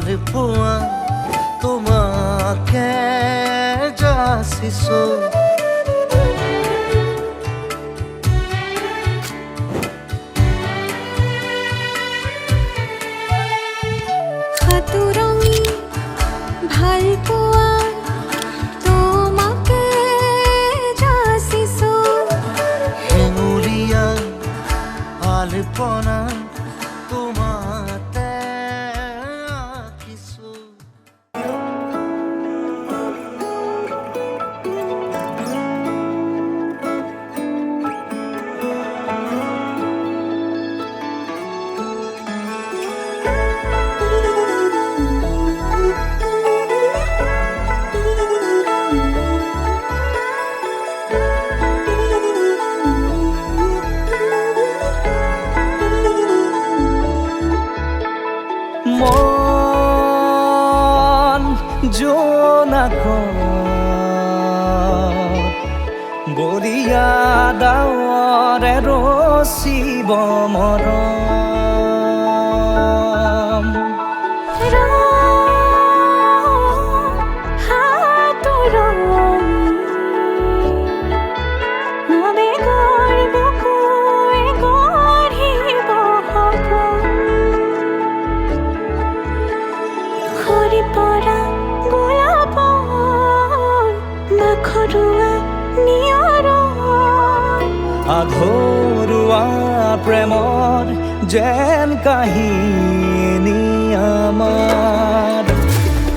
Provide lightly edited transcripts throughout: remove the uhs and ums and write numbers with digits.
ভাল পোৱা তোমাকে যাচিছো সাতুৰঙি ভাল পোৱা তোমাকে যাচিছো হেঙুলীয়া আলপনা তোমাতে আঁকিছো মন জোনাকত বৰিয়া ডাৱৰে ৰচিব মৰম আধৰুৱা প্ৰেমৰ যেন কাহিনী আমাৰ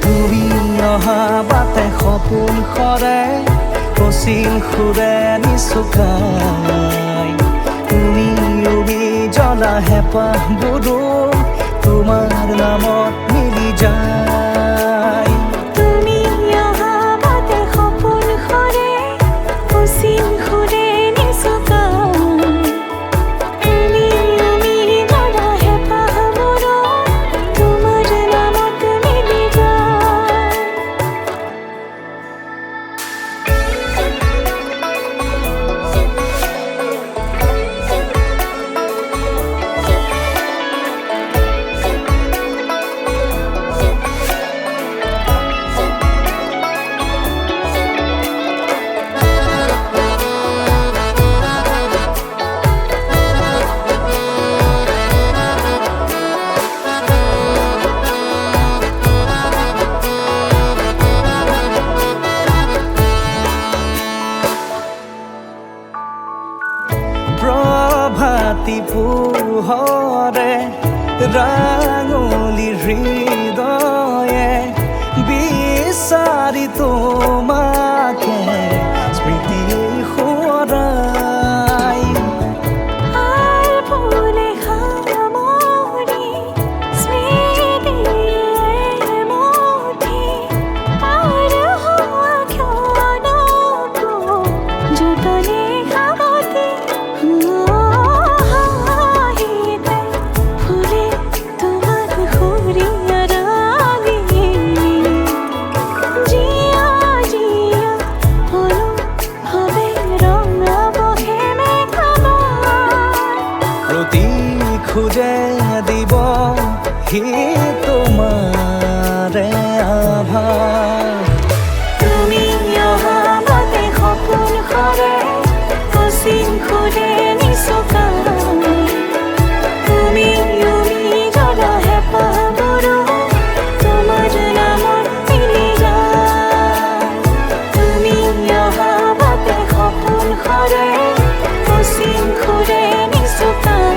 তুমি অহা বাটে সপোন সৰে কচিল সুৰে নিচুকাই তুমি উৰি জ্বলা হেঁপাহ বুদো তোমাৰ নামত মিলি যায় তুমি অহা বাটে সপোন সৰে কচিল সুৰে প্ৰভাতী পোহৰে ৰাঙলী হৃদয়ে বিচাৰি তোমাকে স্মৃতি সোঁৱৰাই খুঁজে দিব সি তোমাৰে আভাস তুমি অহা বাটে সপোন সৰে কচিল সুৰে নিচুকাই তুমি উৰি জ্বলা হেঁপাহ বুদো তোমাৰ নামত মিলি যায় তুমি অহা বাটে সপোন সৰে কচিল সুৰে নিচুকাই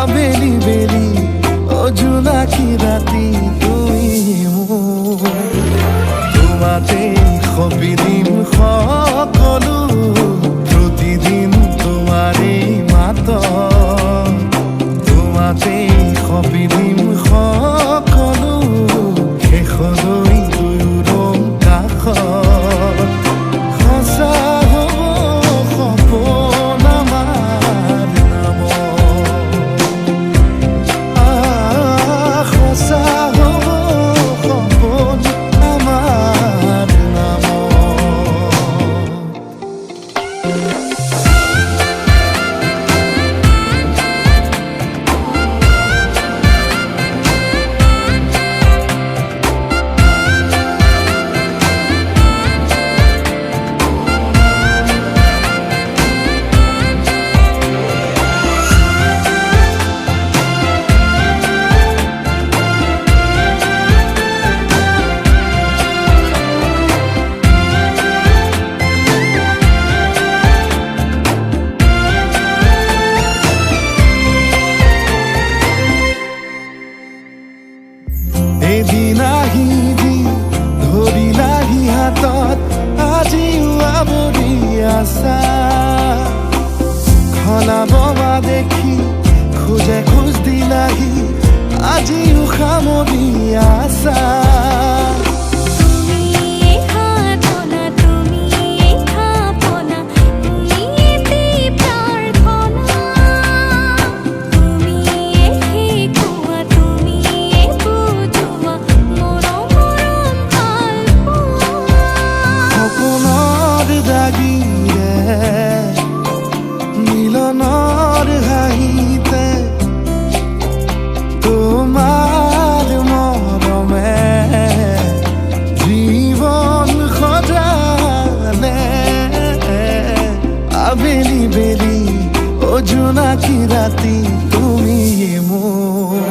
আবেলি বেলি ও জোনাকি ৰাতি তুমি মোৰ তোমাতে সপিদিম সকলো প্ৰতিদিন তোমাৰে মাত তোমাতে সপিদিম সকলো শেষলৈ দুয়োৰং কাষত সঁচা হ'ব সপোন আমাৰ নামত সঁচা হ'ব সপোন আমাৰ নামত এদিন আহিবি ধৰিলাহি হাতত আজিও আৱৰি আছা খলাববা দেখি খোজে খোজ দিলাহি আজিও সামৰি আছা সপোনৰ দাগিৰে মিলনৰ হাঁহিতে তোমাৰ মৰমে জীৱন সজালে আবেলি বেলি ও জোনাকি ৰাতি তুমি মোৰ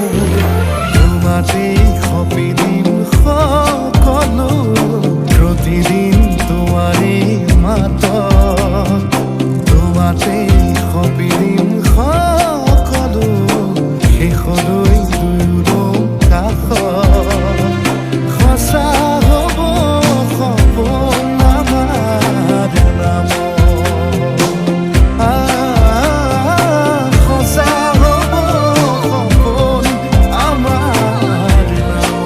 তোমাতে সপিদিম সকলো প্ৰতিদিন তোমাৰে মাত তোমাতে সপিদিম সকলো শেষলৈ দুয়োৰং কাষত সঁচা হ'ব সপোন আমাৰ নামত সঁচা হ'ব সপোন আমাৰ নামত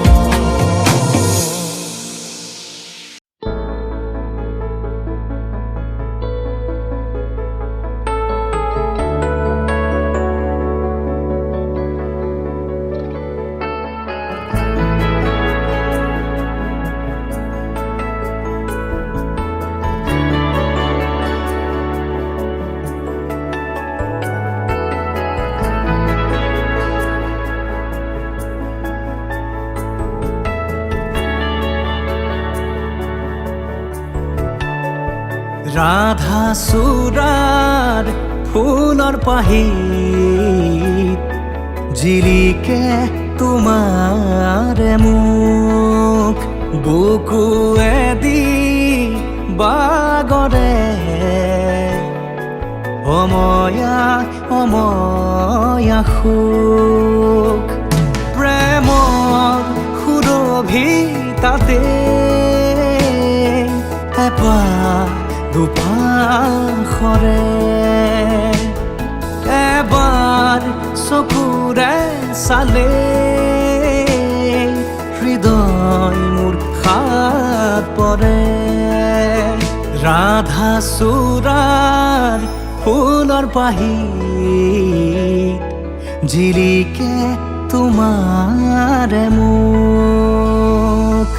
ৰাধা চূড়াৰ ফুলৰ পাহিত জিলিকে তোমাৰে মুখ বুকুৱেদি বাগৰে অময়া অময়া সুখ প্ৰেমৰ সুৰভিতাতে এপাহ দুপাশৰে এবাৰ চকুৰে চালে হৃদয় মোৰ খাত পৰে ৰাধা চূড়াৰ ফুলৰ পাহিত জিলিকে তোমাৰে মুখ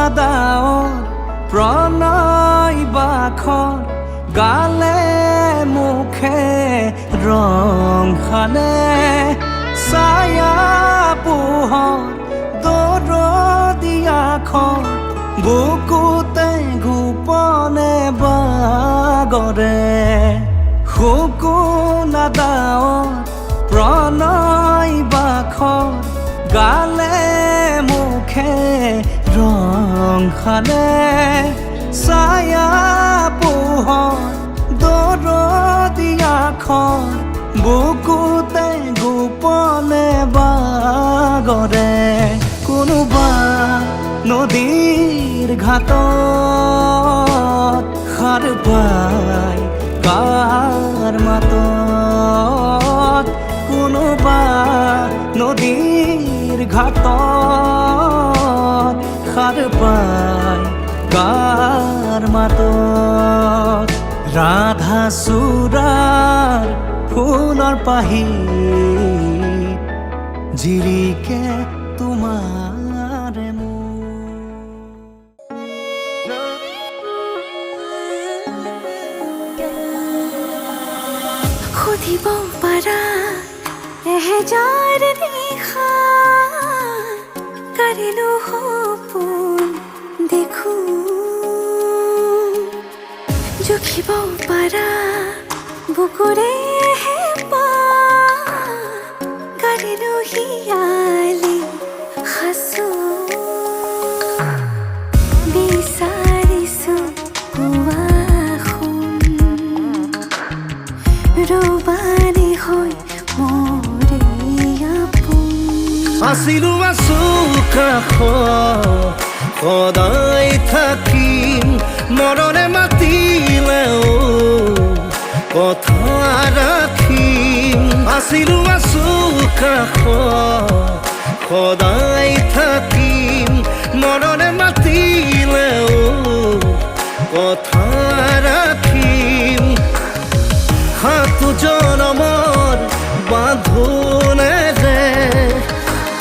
নাদাৱত প্ৰণয় বাখৰ গালে মুখে ৰং সানে ছায়া পোহৰ দৰদিয়াখন বুকুতে গোপনে বাগৰে শুকুনা দাৱত প্ৰণয় বাখৰ গালে মুখে ৰং সানে ছায়া পোহৰ দৰদিয়াখন বুকুতে গোপনে বাগৰে কোনোবা নদীৰ ঘাটত সাৰ পাই কাৰ মাতত কোনোবা নদীৰ ঘাটত সাৰ পাই কাৰ মাতত ৰাধা চূড়াৰ ফুলৰ পাহি জিলিকে তোমাৰ সুধিব পাৰা এহেজাৰ নিশা কাৰিলো সপোন দেখো জুখিব পাৰা বুকুৰে হেঁপাহ কাৰিলো হিয়ালি সাঁচো বিচাৰিছো ৰবানী হৈ মৰে আপোন আছিলো আছো কাষত সদায় থাকিম মৰণে মাতিলেও কথা ৰাখিম আছিলো আছো কাষত সদায় থাকিম মৰণে মাতিলেও কথা ৰাখিম সাতো জনমৰ বাঁধোনেৰে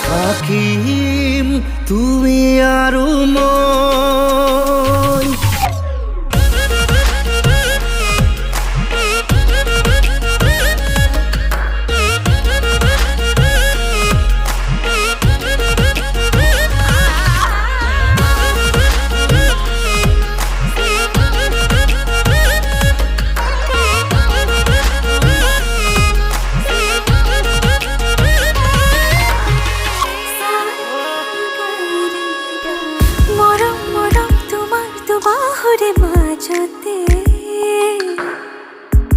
থাকিম তুমি আৰু মই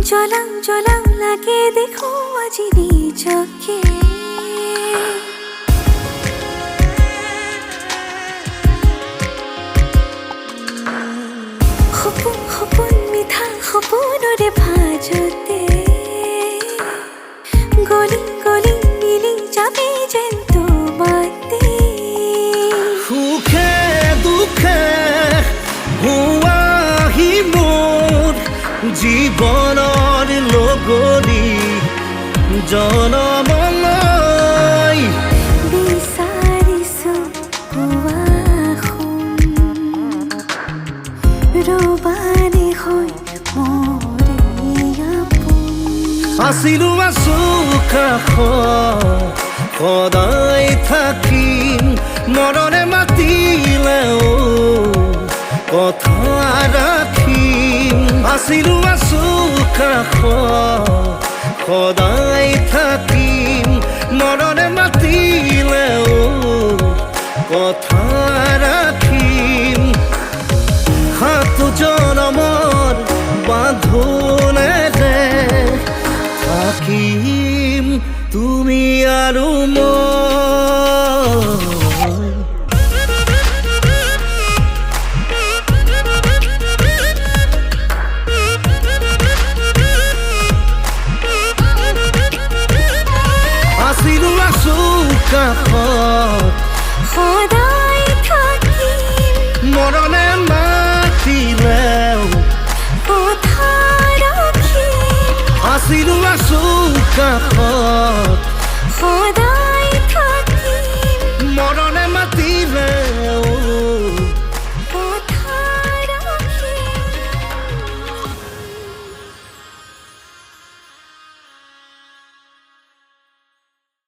জলাং জলাং লাগে দেখো আজি নিজকে সপোন সপোন মিঠা সপোনৰে ভাজতে গলি গলি মিলি যাবি যেন তোমাতে সুখে দুখে হুৱাহি মোৰ জীৱনৰ লগৰী জনমলৈ বিচাৰিছো ৰবানী হৈ মৰে আপোন আছিলো আছো কাষত সদায় থাকিম মৰণে মাতিলেও কথা ৰাখিম আছিলো আছো কাষত সদায় থাকিম মৰণে মাতিলেও কথা ৰাখিম সাতো জনমৰ বাঁধোনেৰে থাকিম তুমি আৰু মই আছিলো আছো কাষত সদায় থাকিম মৰণে মাতিলেও কথা ৰাখিম আছিলো আছো কাষত